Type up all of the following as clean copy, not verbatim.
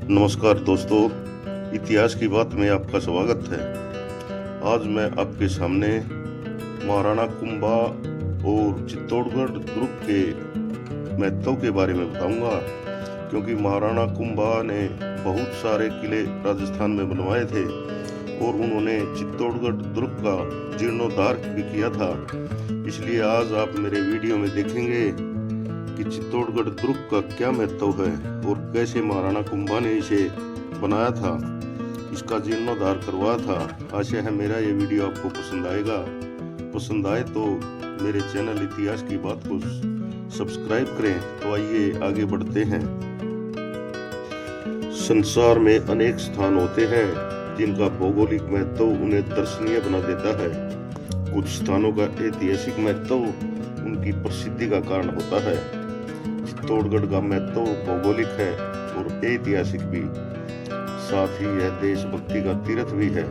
नमस्कार दोस्तों, इतिहास की बात में आपका स्वागत है। आज मैं आपके सामने महाराणा कुंभा और चित्तौड़गढ़ दुर्ग के महत्व के बारे में बताऊंगा, क्योंकि महाराणा कुंभा ने बहुत सारे किले राजस्थान में बनवाए थे और उन्होंने चित्तौड़गढ़ दुर्ग का जीर्णोद्धार भी किया था। इसलिए आज आप मेरे वीडियो में देखेंगे कि चित्तौड़गढ़ दुर्ग का क्या महत्व है और कैसे महाराणा कुंभा ने इसे बनाया था, इसका जीर्णोद्धार करवाया था। आशा है मेरा ये वीडियो आपको पसंद आएगा। पसंद आए तो मेरे चैनल इतिहास की बात को सब्सक्राइब करें। तो आइए आगे बढ़ते हैं। संसार में अनेक स्थान होते हैं जिनका भौगोलिक महत्व उन्हें दर्शनीय बना देता है। कुछ स्थानों का ऐतिहासिक महत्व उनकी प्रसिद्धि का कारण होता है। चित्तौड़गढ़ का महत्व भौगोलिक है और ऐतिहासिक भी, साथ ही यह देशभक्ति का तीर्थ भी है।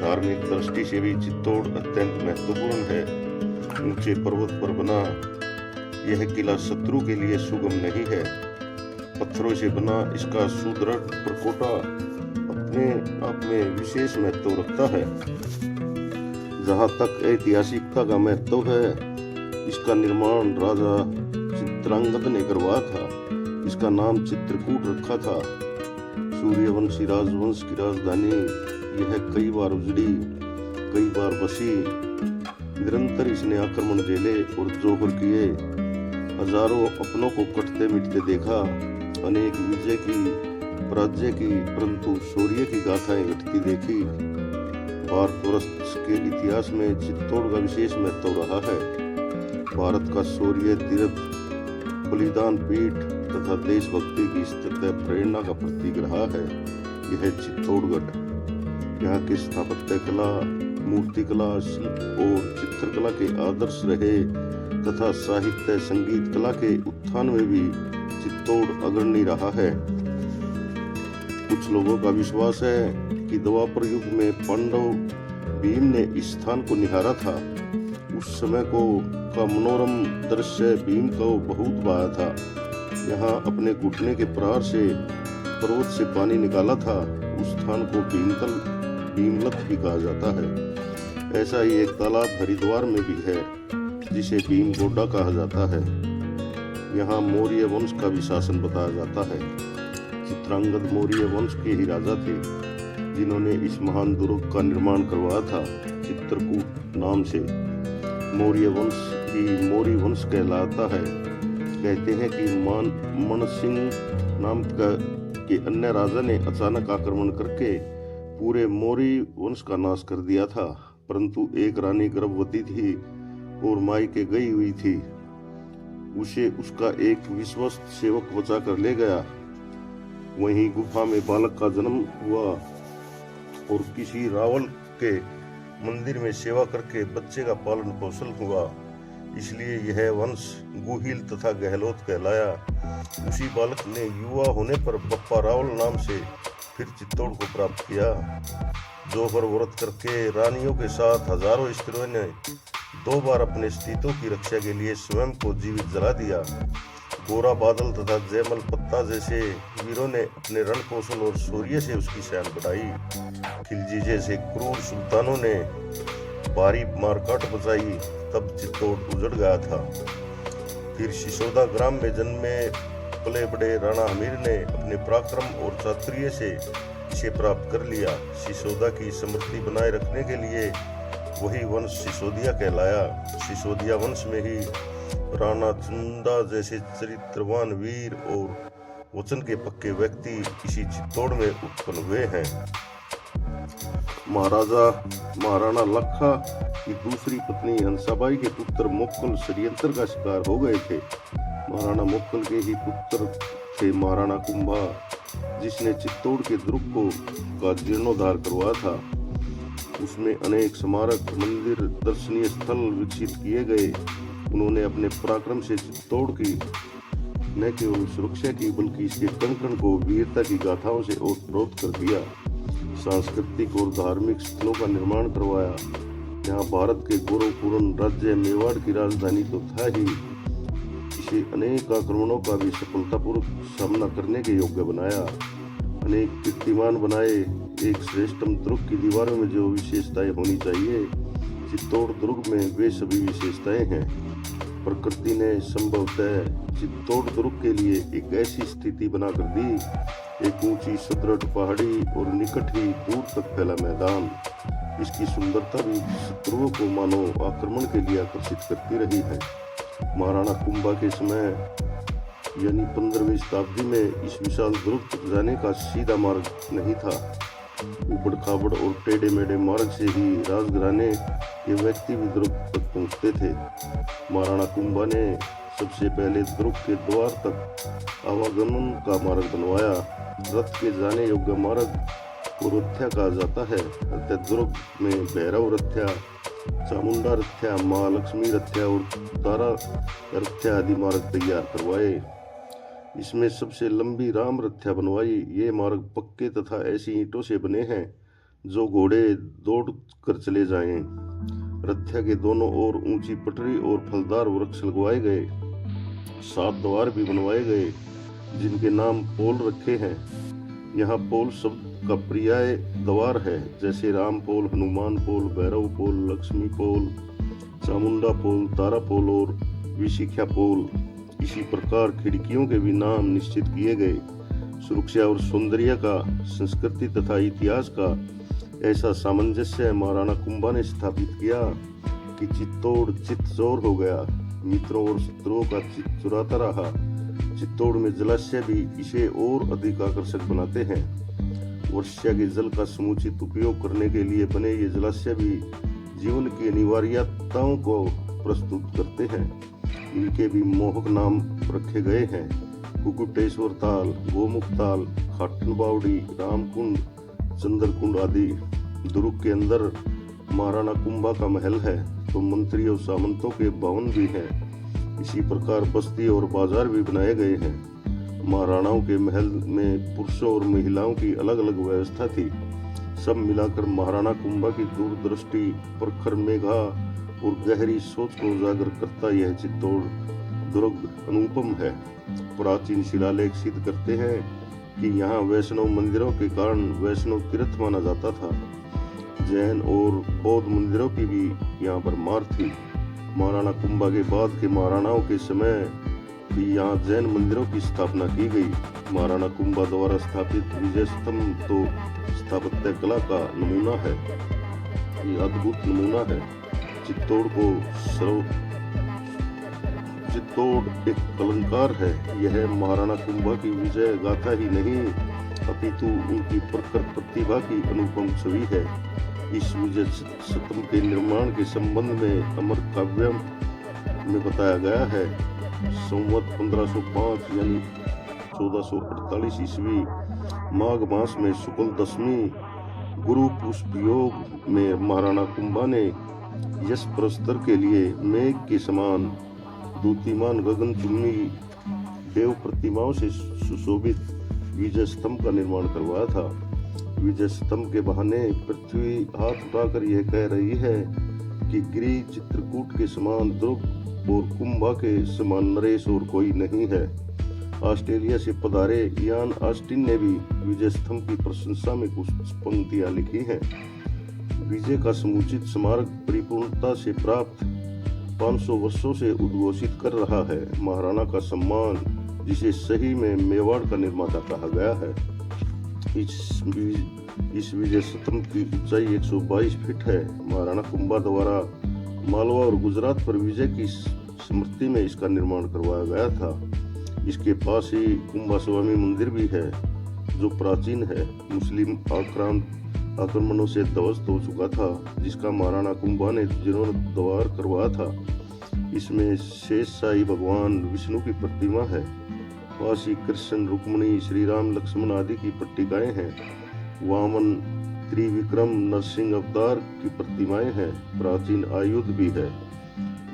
धार्मिक दृष्टि से भी चित्तौड़ अत्यंत महत्वपूर्ण है। ऊंचे पर्वत पर बना यह किला शत्रु के लिए सुगम नहीं है। पत्थरों से बना इसका सुदृढ़ परकोटा अपने आप में विशेष महत्व रखता है। जहाँ तक ऐतिहासिकता का महत्व है, इसका निर्माण राजा चित्रांगद ने करवाया था। इसका नाम चित्रकूट रखा था। सूर्यवंशी राजवंश की राजधानी यह कई बार उजड़ी, कई बार बसी। निरंतर इसने आक्रमण झेले और जोहर किए। हजारों अपनों को कटते मिटते देखा। अनेक विजय की, पराजय की, परंतु शौर्य की गाथाएं घटती देखी। भारतवर्ष के इतिहास में चित्तौड़ का विशेष महत्व रहा है। भारत का शौर्य तीर्थ, बलिदान पीठ तथा देशभक्ति की सतत प्रेरणा का प्रतीक रहा है यह चित्तौड़गढ़। यहाँ की स्थापत्य कला, मूर्तिकला, शिल्प और चित्रकला के आदर्श रहे तथा साहित्य संगीत कला के उत्थान में भी चित्तौड़ अग्रणी रहा है। कुछ लोगों का विश्वास है कि द्वापर युग में पांडव भीम ने इस स्थान को निहारा था। उस समय का मनोरम दृश्य भीम को बहुत भाया था। यहाँ अपने घुटने के प्रहार से पर्वत से पानी निकाला था। उस स्थान को भीमलत भी कहा जाता है। ऐसा ही एक तालाब हरिद्वार में भी है जिसे भीम गोड्डा कहा जाता है। यहाँ मौर्य वंश का भी शासन बताया जाता है। चित्रांगद मौर्य वंश के ही राजा थे जिन्होंने इस महान दुर्ग का निर्माण करवाया था चित्रकूट नाम से। मौर्य वंश ही मौर्य वंश कहलाता है। कहते हैं कि मन सिंह नाम के अन्य राजा ने अचानक आक्रमण करके पूरे मौर्य वंश का नाश कर दिया था, परंतु एक रानी गर्भवती थी और मायके गई हुई थी। उसे उसका एक विश्वस्त सेवक बचा कर ले गया। वहीं गुफा में बालक का जन्म हुआ और किसी रावल के मंदिर में सेवा करके बच्चे का पालन पोषण हुआ। इसलिए यह वंश गुहिल तथा गहलोत कहलाया। उसी बालक ने युवा होने पर बप्पा रावल नाम से फिर चित्तौड़ को प्राप्त किया। जोहर व्रत करके रानियों के साथ हजारों स्त्रियों ने 2 बार अपने अस्तित्व की रक्षा के लिए स्वयं को जीवित जला दिया। गोरा बादल तथा जयमल पत्ता जैसे वीरों ने अपने रण कौशल और शौर्य से उसकी शान बढ़ाई। खिलजी जैसे क्रूर सुल्तानों ने भारी मारकाट बचाई, तब चित्तौड़ उजड़ गया था। फिर सिसोदा ग्राम में जन्मे पले बड़े राणा हमीर ने अपने पराक्रम और चातुर्य से इसे प्राप्त कर लिया। सिसोदा की समृद्धि बनाए रखने के लिए वही वंश सिसोदिया कहलाया। सिसोदिया वंश में ही राणा चुंदा जैसे चरित्रवान वीर और वचन के पक्के व्यक्ति इसी चित्तौड़ में उत्पन्न हुए हैं। महाराणा लखा की दूसरी पत्नी हंसाबाई के पुत्र मोक्कल षड्यंत्र का शिकार हो गए थे। महाराणा मोक्कल के ही पुत्र थे महाराणा कुंभा, जिसने चित्तौड़ के दुर्ग का जीर्णोद्धार करवाया था। उसमें अनेक स्मारक, मंदिर, दर्शनीय स्थल विकसित किए गए। उन्होंने अपने पराक्रम से चित्तौड़ की न केवल सुरक्षा की बल्कि इसके कण को वीरता की गाथाओं से ओतप्रोत कर दिया। सांस्कृतिक और धार्मिक स्थलों का निर्माण करवाया। यहाँ भारत के गौरवपूर्ण राज्य मेवाड़ की राजधानी तो था ही, इसे अनेक आक्रमणों का भी सफलतापूर्वक सामना करने के योग्य बनाया। अनेक कीर्तिमान बनाए। एक श्रेष्ठतम दुर्ग की दीवारों में जो विशेषताएं होनी चाहिए, चित्तौड़ दुर्ग में वे सभी विशेषताएं हैं। प्रकृति ने संभवतः चित्तौड़ दुर्ग के लिए एक ऐसी स्थिति बनाकर दी, एक ऊंची सुदृढ़ पहाड़ी और निकट ही दूर तक फैला मैदान। इसकी सुंदरता भी शत्रुओं को मानो आक्रमण के लिए आकर्षित करती रही है। महाराणा कुंभा के समय यानी 15वीं शताब्दी में इस विशाल दुर्ग तक जाने का सीधा मार्ग नहीं था। उबड़ खाबड़ और टेढ़े मेढ़े मार्ग से ही राजघराने के व्यक्ति भी दुर्ग तक पहुंचते थे। महाराणा कुंभा ने सबसे पहले दुर्ग के द्वार तक आवागमन का मार्ग बनवाया। रथ के जाने योग्य मार्ग को रथ्या कहा जाता है। अतः दुर्ग में भैरव रथ्या, चामुंडा रथ्या, माँ लक्ष्मी रथ्या और तारा रथ्या आदि मार्ग तैयार करवाए। इसमें सबसे लंबी राम रथ्या बनवाई। ये मार्ग पक्के तथा ऐसी ईंटों से बने हैं जो घोड़े दौड़ कर चले जाएं। रथ्या के दोनों ओर ऊंची पटरी और फलदार वृक्ष लगवाए गए। 7 द्वार भी बनवाए गए जिनके नाम पोल रखे हैं। यहाँ पोल शब्द का पर्याय द्वार है, जैसे राम पोल, हनुमान पोल, भैरव पोल, लक्ष्मी पोल, चामुंडा पोल, तारा पोल और विशिख्या पोल। इसी प्रकार खिड़कियों के भी नाम निश्चित किए गए। सुरक्षा और सौंदर्य का, संस्कृति तथा इतिहास का ऐसा सामंजस्य महाराणा कुंभा ने स्थापित किया कि चित्तौड़ चित्तचौर हो गया। मित्रों और शत्रुओं का चित्त चुराता रहा। चित्तौड़ में जलाशय भी इसे और अधिक आकर्षक बनाते हैं। वर्षा के जल का समुचित उपयोग करने के लिए बने ये जलाशय भी जीवन की अनिवार्यताओं को प्रस्तुत करते हैं। इनके भी मोहक नाम रखे गए हैं। कुकुटेश्वर ताल, गोमुख ताल, खाटन बावड़ी, रामकुंड, चंद्रकुंड आदि। दुर्ग के अंदर महाराणा कुंभा का महल है तो मंत्री और सामंतों के भवन भी हैं। इसी प्रकार बस्ती और बाजार भी बनाए गए हैं। महाराणाओं के महल में पुरुषों और महिलाओं की अलग अलग व्यवस्था थी। सब मिलाकर महाराणा कुंभा की दूरदृष्टि, प्रखर मेघा और गहरी सोच को उजागर करता यह चित्तौड़ दुर्ग अनुपम है। प्राचीन शिलालेख सिद्ध करते हैं कि यहाँ वैष्णव मंदिरों के कारण वैष्णव तीर्थ माना जाता था। जैन और बौद्ध मंदिरों की भी यहाँ पर मार थी। महाराणा कुंभा के बाद के महाराणाओं के समय भी यहाँ जैन मंदिरों की स्थापना की गई। महाराणा कुंभा द्वारा स्थापित विजय स्तंभ तो स्थापत्य कला का नमूना है, ये अद्भुत नमूना है। चित्तौड़ एक अलंकार है। यह महाराणा कुंभा की विजय गाथा ही नहीं अपितु उनकी प्रखर प्रतिभा की अनुपम छवि है। इस विजय स्तंभ के निर्माण के संबंध में अमर काव्य में बताया गया है। संवत 1505 यानी 1448 ईस्वी माघ मास में शुक्ल दशमी गुरु पुष्प योग में महाराणा कुंभा ने यश पुरस्कार के लिए मेघ के समान दूतिमान गगन चुम्बी देव प्रतिमाओं से सुशोभित विजय स्तंभ का निर्माण करवाया था। विजय स्तंभ के बहाने पृथ्वी हाथ उठाकर यह कह रही है कि गिरि चित्रकूट के समान दुर्ग और कुंभा के समान नरेश और कोई नहीं है। ऑस्ट्रेलिया से पधारे इयान ऑस्टिन ने भी विजय स्तंभ की प्रशंसा में कुछ पंक्तियां लिखी हैं। विजय का समुचित स्मारक परिपूर्णता से प्राप्त 500 वर्षों से उद्घोषित कर रहा है। महाराणा का सम्मान, जिसे सही में मेवाड़ का निर्माता कहा गया है। इस विजय स्तंभ की ऊंचाई 122 फीट है। महाराणा कुंभा द्वारा मालवा और गुजरात पर विजय की स्मृति में इसका निर्माण करवाया गया था। इसके पास ही कुंभा स्वामी मंदिर भी है जो प्राचीन है, मुस्लिम आक्रमणों से ध्वस्त हो चुका था, जिसका महाराणा कुंभा ने जीर्णोद्धार करवाया था। इसमें शेष शाही भगवान विष्णु की प्रतिमा है। पास ही कृष्ण, रुक्मिणी, श्री राम, लक्ष्मण आदि की पट्टिकाएं हैं। वामन, त्रिविक्रम, नरसिंह अवतार की प्रतिमाएं हैं। प्राचीन आयुध भी है।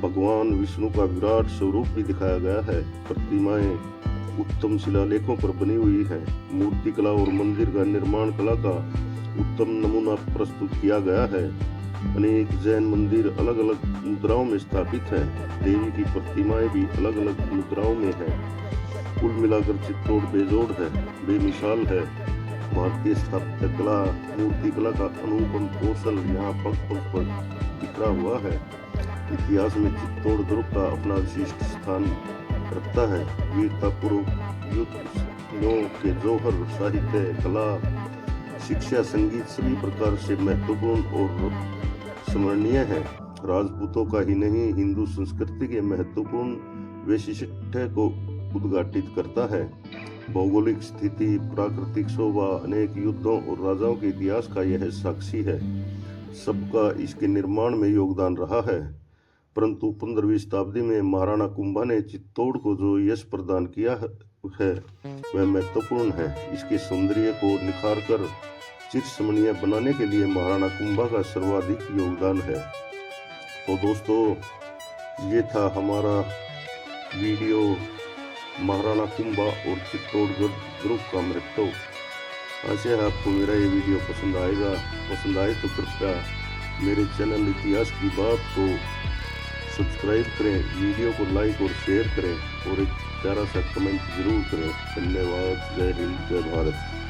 भगवान विष्णु का विराट स्वरूप भी दिखाया गया है। प्रतिमाएं उत्तम शिलालेखों पर बनी हुई है। मूर्ति कला और मंदिर का निर्माण कला का उत्तम नमूना प्रस्तुत किया गया है। अनेक जैन मंदिर अलग अलग मुद्राओं में स्थापित हैं। देवी की प्रतिमाएं भी अलग अलग मुद्राओं में हैं। कुल मिलाकर चित्तौड़ बेजोड़ है, बेमिसाल है। भारतीय स्थापत्य कला, मूर्ति कला का अनुपम कौशल यहाँ पग पग पर बिखरा हुआ है। इतिहास में चित्तौड़ दुर्ग का अपना विशिष्ट स्थान रखता है। वीरतापूर्व युद्धों के जौहर, साहित्य, कला, शिक्षा, संगीत सभी प्रकार से महत्वपूर्ण और स्मरणीय है। राजपूतों का ही नहीं, हिंदू संस्कृति के महत्वपूर्ण वैशिष्ट्य को उद्घाटित करता है। भौगोलिक स्थिति, प्राकृतिक शोभा, अनेक युद्धों और राजाओं के इतिहास का यह साक्षी है। सबका इसके निर्माण में योगदान रहा है। परंतु 15वीं शताब्दी में महाराणा कुंभा ने चित्तौड़ को जो यश प्रदान किया है वह महत्वपूर्ण है। इसके सौंदर्य को निखार कर चिरस्मरणीय बनाने के लिए महाराणा कुंभा का सर्वाधिक योगदान है। तो दोस्तों, ये था हमारा वीडियो महाराणा कुंभा और चित्तौड़गढ़ दुर्ग का मृत्यु। आशा है आपको मेरा ये वीडियो पसंद आएगा। पसंद आए तो कृपया मेरे चैनल इतिहास की बात को सब्सक्राइब करें, वीडियो को लाइक और शेयर करें और एक प्यारा सा कमेंट जरूर करें। धन्यवाद। जय हिंद, जय भारत।